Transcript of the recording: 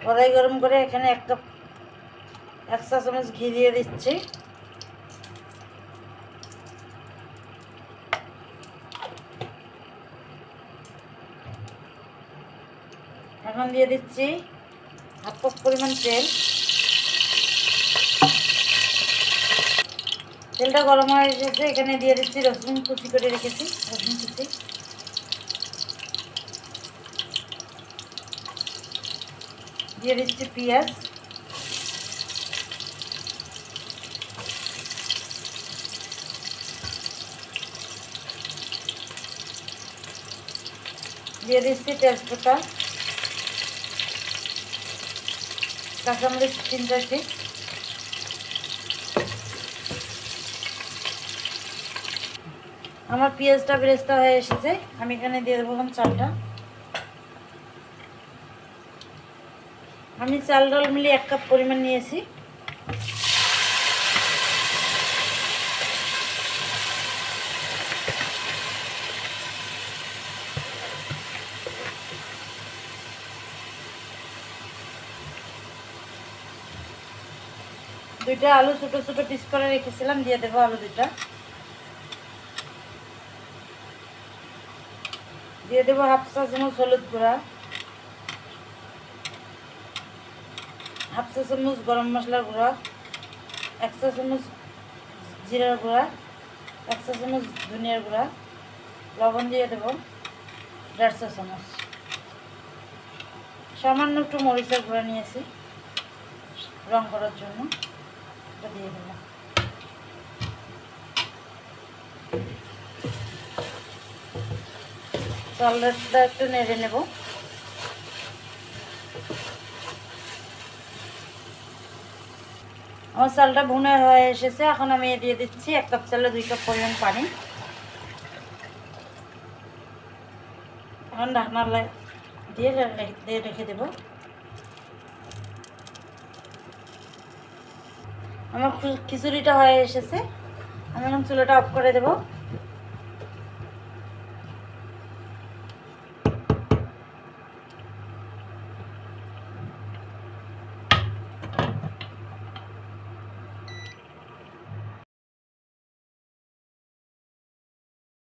কড়াই গরম করে এখানে 1 চা চামচ ঘি দিয়ে দিচ্ছি। এখন দিয়ে দিচ্ছি 1/2 কাপ পরিমাণ তেল। তেলটা গরম হয়ে এসেছে, এখানে দিয়ে দিচ্ছি রসুন কুচি করে রেখেছি, রসুন কুচি। দিয়ে দিচ্ছি পেঁয়াজ। দিয়ে দিচ্ছি তেজপাতা, কাঁচামরিচ 3-4টি। আমার পেঁয়াজটা বেরেস্তা হয়ে এসেছে, আমি এখানে দিয়ে দেবো চালটা। আমি চাল ডাল মিলিয়ে 1 কাপ পরিমাণ নিয়েছি। দুইটা আলু ছোট ছোট পিস করে রেখেছিলাম, দিয়ে দেবো আলু দুইটা। দিয়ে দেবো 1/2 চা চামচ হলুদ গুঁড়া, 1/2 চা চামচ গরম মশলার গুঁড়া, 1 চা চামচ জিরার গুঁড়া, 1 চা চামচ ধনিয়ার গুঁড়া, লবণ দিয়ে দেবো 1.5 চা চামচ। সামান্য একটু মরিচের গুঁড়া নিয়েছি রং করার জন্য, এটা দিয়ে দেবো। চালটা একটু নেড়ে নেব। আমার চালটা ভুনে হয়ে এসেছে, এখন আমি দিয়ে দিচ্ছি 1 কাপ চালে 2 কাপ পরিমাণ পানি। এখন ঢাকনা দিয়ে রেখে দেব। আমার খিচুড়িটা হয়ে এসেছে, আমি এখন চুলাটা অফ করে দেবো।